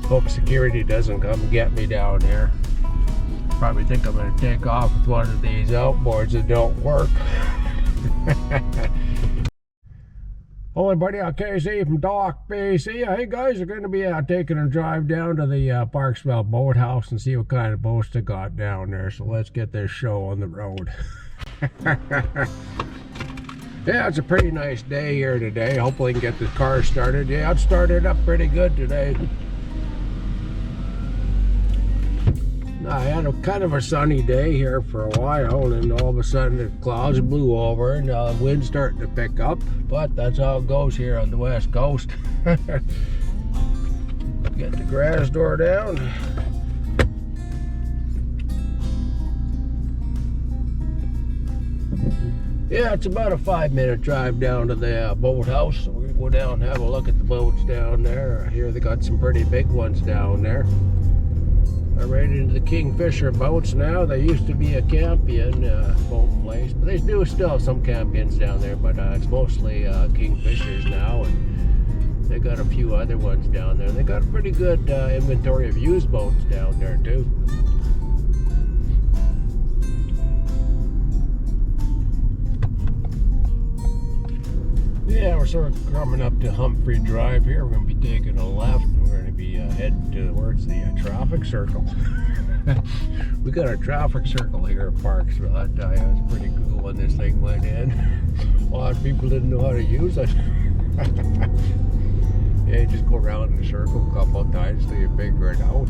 Hope security doesn't come get me down here. Probably think I'm going to take off with one of these outboards that don't work. Hello buddy, KC from Dock BC. Hey guys, we're going to be taking a drive down to the Parksville Boathouse and see what kind of boats they got down there. So let's get this show on the road. Yeah, it's a pretty nice day here today. Hopefully I can get this car started. Yeah, it started up pretty good today. I had a kind of a sunny day here for a while, and then all of a sudden the clouds blew over and the wind's starting to pick up, but that's how it goes here on the west coast. Get the garage door down. Yeah, it's about a 5-minute drive down to the boathouse. So we're going to go down and have a look at the boats down there. Here they got some pretty big ones down there. I'm right into the Kingfisher boats now. They used to be a Campion boat place, but they do still have some Campions down there, but it's mostly Kingfishers now, and they got a few other ones down there. They got a pretty good inventory of used boats down there too. Yeah, we're sort of coming up to Humphrey Drive here. We're going to be taking a left. We're going to be heading towards the traffic circle. We got a traffic circle here at Parksville. That was pretty cool when this thing went in. A lot of people didn't know how to use it. Yeah, you just go around in a circle a couple of times till you figure it out.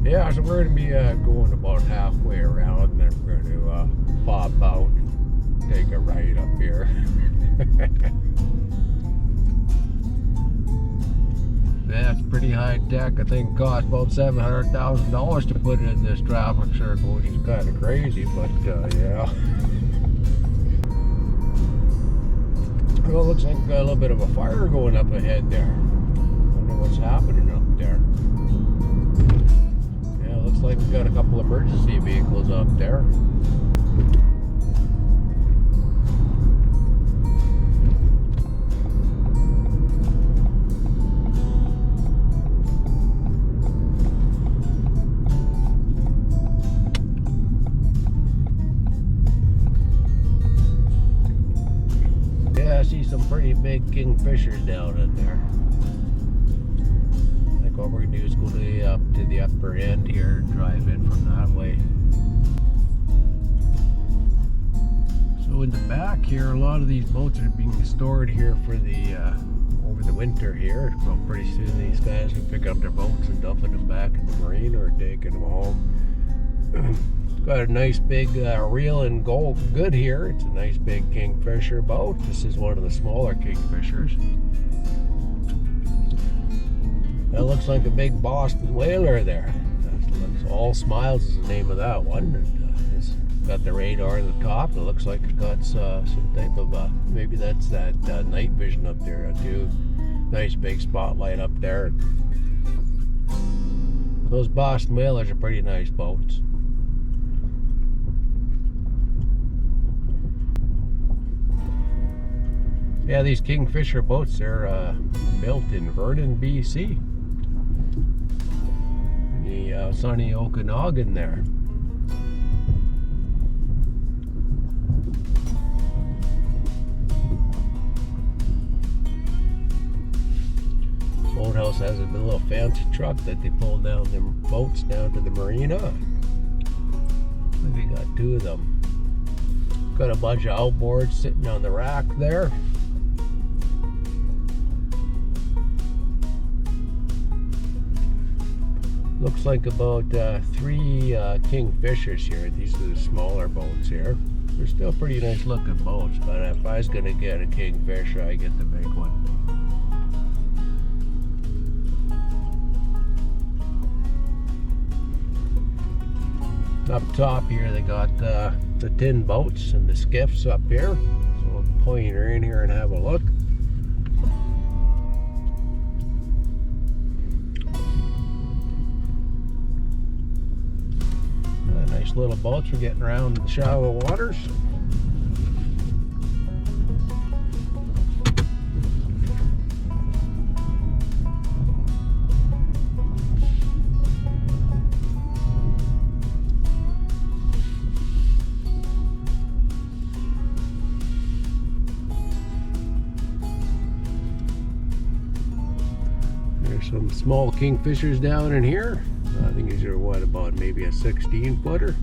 Yeah, so we're going to be going about halfway around, and then we're going to pop out, take a right up here. That's pretty high tech. I think it cost about $700,000 to put it in this traffic circle, which is kind of crazy, but yeah. Well, it looks like we got a little bit of a fire going up ahead there. I wonder what's happening up there. Yeah, it looks like we got a couple emergency vehicles up there. I see some pretty big Kingfishers down in there. I think what we're going to do is go to the upper end here and drive in from that way. So in the back here, a lot of these boats are being stored here for the over the winter here. So pretty soon these guys can pick up their boats and dumping them back in the marina or taking them home. Got a nice big reel and good here. It's a nice big Kingfisher boat. This is one of the smaller Kingfishers. That looks like a big Boston whaler there. That looks, All Smiles is the name of that one. It's got the radar on the top. It looks like it's got some type of maybe that's that night vision up there too. Nice big spotlight up there. Those Boston whalers are pretty nice boats. Yeah, these Kingfisher boats, they're built in Vernon, BC. In the sunny Okanagan there. Boathouse has a little fancy truck that they pull down them boats down to the marina. We got 2 of them. Got a bunch of outboards sitting on the rack there. Looks like about 3 Kingfishers here. These are the smaller boats here. They're still pretty nice looking boats, but if I was going to get a Kingfisher, I'd get the big one. Up top here they got the tin boats and the skiffs up here. So we'll point her in here and have a look. Nice little boats for getting around in the shallow waters. There's some small kingfishers down in here. I think these are what, about maybe a 16-footer.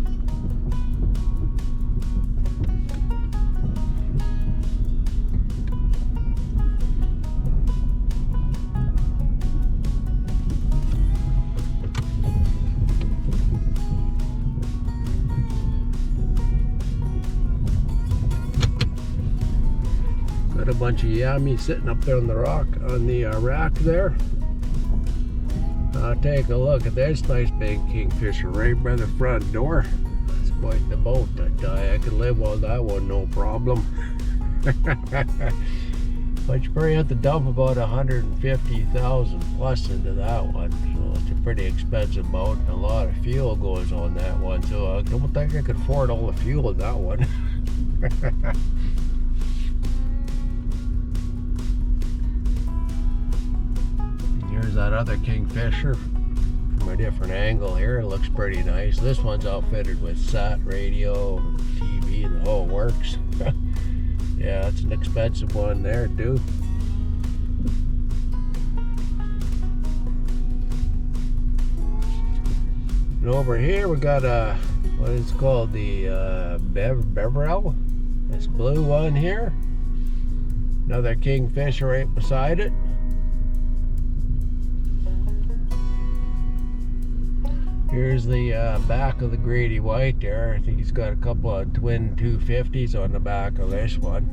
Got a bunch of yummy sitting up there on the rock, on the rack there. Take a look at this nice big kingfisher right by the front door. That's quite the boat, I tell you. I could live on that one, no problem. But you probably have to dump about 150,000 plus into that one. So it's a pretty expensive boat. A lot of fuel goes on that one, so I don't think I could afford all the fuel in that one. Here's that other kingfisher from a different angle here. It looks pretty nice. This one's outfitted with sat radio, TV, and the whole works. Yeah, it's an expensive one there too. And over here we got a, what is called the Beverell. This blue one here. Another kingfisher right beside it. Here's the back of the Grady White there. I think he's got a couple of twin 250s on the back of this one.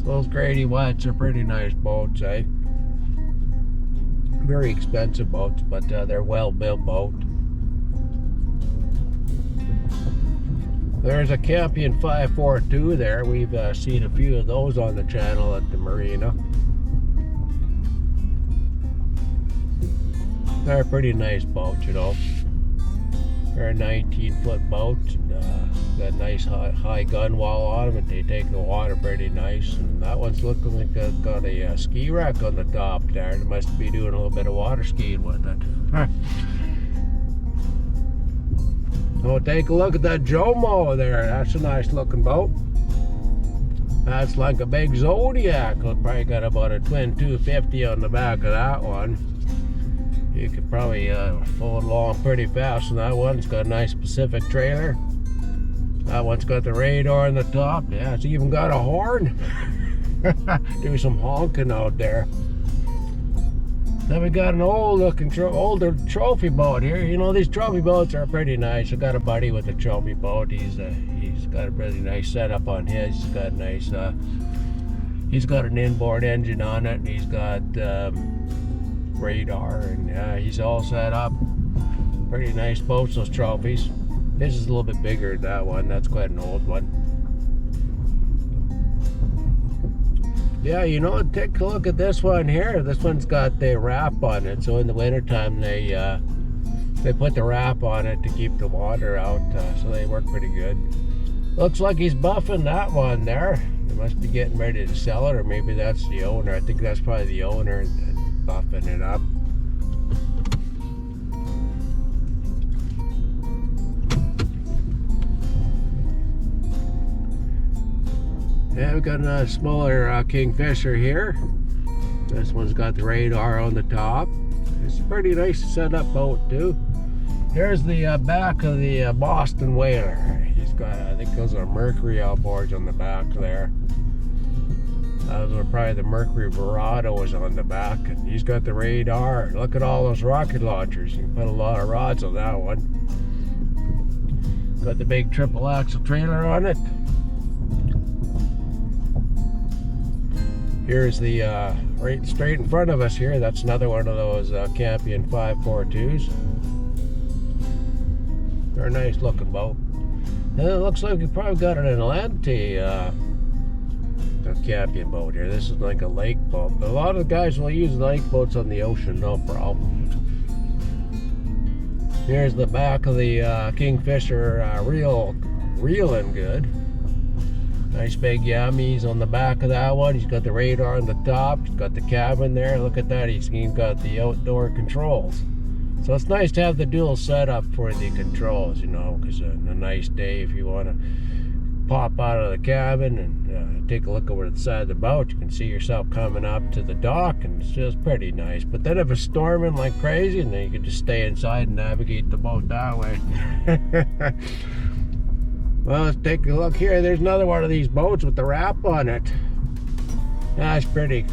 Those Grady Whites are pretty nice boats, eh? Very expensive boats, but they're well-built boats. There's a Campion 542 there. We've seen a few of those on the channel at the marina. They're a pretty nice boat, you know. They're a 19-foot boat, and got a nice high gun wall on them, and they take the water pretty nice. And that one's looking like it's got a ski rack on the top there. They must be doing a little bit of water skiing with it. Oh, take a look at that Jomo there. That's a nice looking boat. That's like a big Zodiac. It's probably got about a twin 250 on the back of that one. You could probably pull it along pretty fast on that one. It's got a nice Pacific trailer. That one's got the radar on the top. Yeah, it's even got a horn. Do some honking out there. Then we got an older trophy boat here. You know, these trophy boats are pretty nice. I got a buddy with a trophy boat. He's got a really nice setup on his. He's got a nice. He's got an inboard engine on it, and he's got radar, and he's all set up. Pretty nice boats, those trophies. This is a little bit bigger than that one. That's quite an old one. Yeah, you know, take a look at this one here. This one's got the wrap on it, so in the wintertime they put the wrap on it to keep the water out, so they work pretty good. Looks like he's buffing that one there. He must be getting ready to sell it, or maybe that's the owner. I think that's probably the owner buffing it up. Yeah, we've got a smaller kingfisher here. This one's got the radar on the top. It's a pretty nice setup boat too. There's the back of the Boston Whaler. He's got, I think those are Mercury outboards on the back there. Those are probably the Mercury Verados on the back, and he's got the radar. Look at all those rocket launchers. You can put a lot of rods on that one. Got the big triple axle trailer on it. Here's the right straight in front of us here. That's another one of those Campion 542s. They're a nice looking boat. And it looks like we probably got an Atlante Campion boat here. This is like a lake boat, but a lot of the guys will use lake boats on the ocean, no problem. Here's the back of the Kingfisher, reeling good. Nice big yummies on the back of that one. He's got the radar on the top. He's got the cabin there. Look at that. He's got the outdoor controls. So it's nice to have the dual setup for the controls, you know, because on a nice day, if you want to pop out of the cabin and take a look over the side of the boat. You can see yourself coming up to the dock, and it's just pretty nice. But then if it's storming like crazy, and then you can just stay inside and navigate the boat that way. Well, let's take a look here. There's another one of these boats with the wrap on it. That's pretty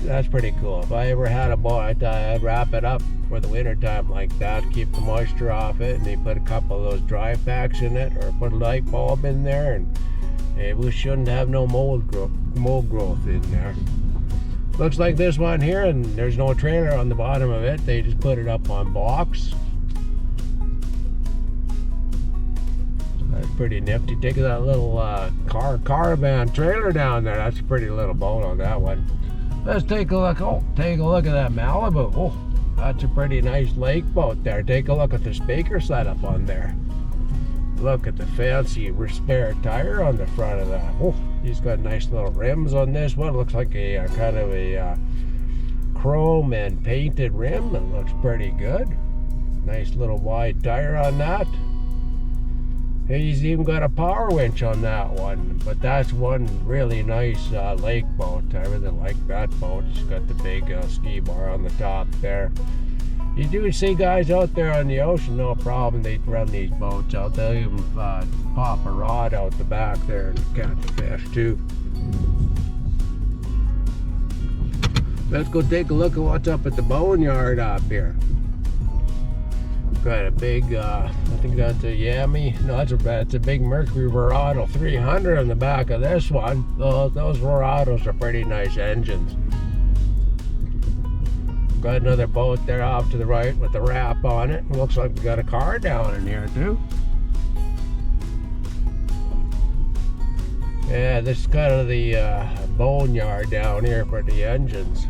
cool. If I ever had a boat, I'd wrap it up for the winter time like that, keep the moisture off it, and you put a couple of those dry packs in it, or put a light bulb in there, and we shouldn't have no mold growth in there. Looks like this one here, and there's no trailer on the bottom of it. They just put it up on blocks. That's pretty nifty. Take that little caravan trailer down there. That's a pretty little boat on that one. Let's take a look. Oh, take a look at that Malibu. Oh, that's a pretty nice lake boat there. Take a look at the speaker setup on there. Look at the fancy spare tire on the front of that. Oh, he's got nice little rims on this one. Looks like a kind of a chrome and painted rim. It looks pretty good. Nice little wide tire on that. He's even got a power winch on that one, but that's one really nice lake boat. I really like that boat. It's got the big ski bar on the top there. You do see guys out there on the ocean, no problem. They run these boats out. They'll even pop a rod out the back there and catch a fish too. Let's go take a look at what's up at the boneyard up here. Got a big, I think that's a Yami. No, it's a big Mercury Verado 300 on the back of this one. Those Verados are pretty nice engines. Got another boat there off to the right with the wrap on it. Looks like we got a car down in here too. Yeah, this is kind of the boneyard down here for the engines.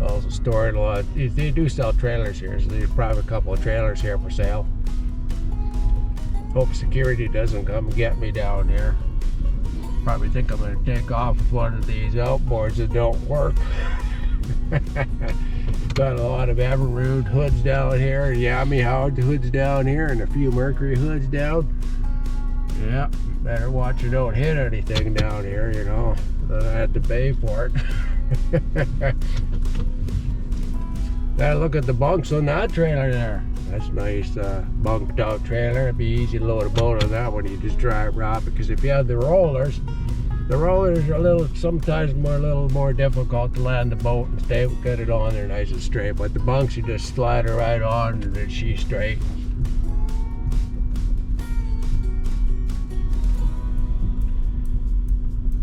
Also stored a lot. They do sell trailers here, so there's probably a couple of trailers here for sale. Hope security doesn't come get me down here. Probably think I'm going to take off with one of these outboards that don't work. Got a lot of Emerald hoods down here, Yami Howard hoods down here, and a few Mercury hoods down. Yeah, better watch you don't hit anything down here, you know. Then I had to pay for it. Now look at the bunks on that trailer there. That's nice bunked out trailer. It'd be easy to load a boat on that one. You just drive right, because if you have the rollers are sometimes a little more difficult to land the boat and get it on there nice and straight. But the bunks, you just slide it right on and then she's straight.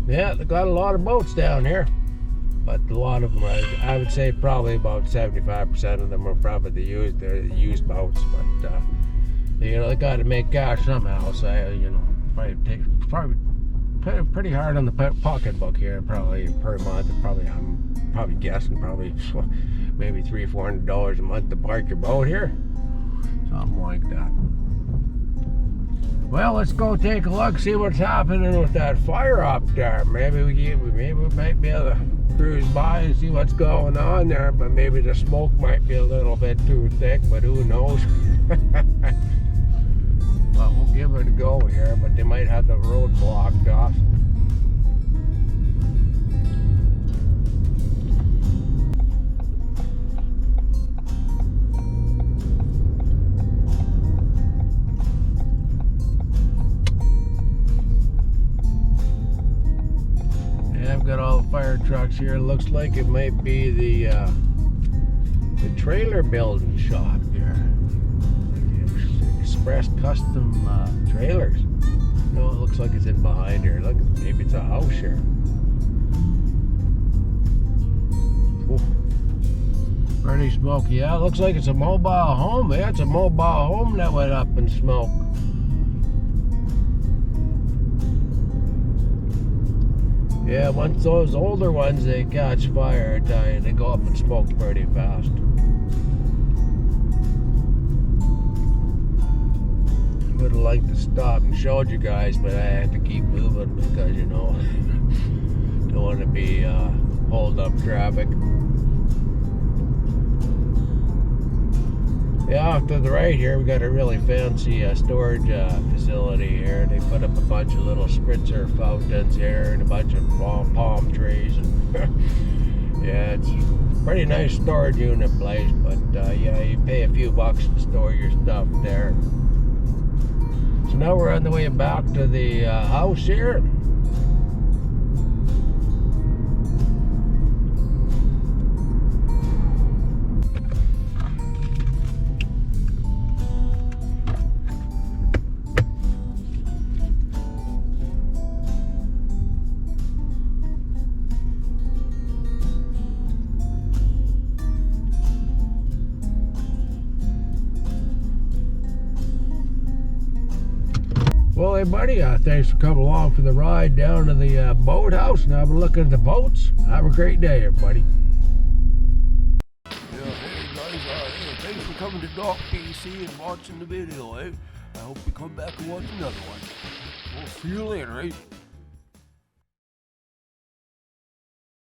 Yeah, they got a lot of boats down here. But a lot of them, I would say probably about 75% of them are probably the used boats. But you know, they got to make cash somehow. So you know, probably pretty hard on the pocketbook here. Probably per month. I'm probably guessing maybe $300-400 a month to park your boat here, something like that. Well, let's go take a look, see what's happening with that fire up there. Maybe we might be able to cruise by and see what's going on there, but maybe the smoke might be a little bit too thick, but who knows. Well, we'll give it a go here, but they might have the road blocked off. I've got all the fire trucks here. It looks like it might be the trailer building shop here. Express Custom Trailers. No, it looks like it's in behind here. Look, maybe it's a house here. Ooh. Pretty smoky. Yeah, it looks like it's a mobile home. Yeah, it's a mobile home that went up in smoke. Yeah, once those older ones, they catch fire, I tell you, they go up in smoke pretty fast. Would have liked to stop and showed you guys, but I had to keep moving because, you know, don't want to be hold up traffic. Yeah, off to the right here, we got a really fancy storage facility here. They put up a bunch of little spritzer fountains here and a bunch of palm trees. Yeah, it's a pretty nice storage unit place, but yeah, you pay a few bucks to store your stuff there. So now we're on the way back to the house here. Well, hey buddy, thanks for coming along for the ride down to the boathouse. Now we're looking at the boats. Have a great day, everybody. Yeah, hey guys, thanks for coming to Dock BC and watching the video, eh? I hope you come back and watch another one. We'll see you later, eh?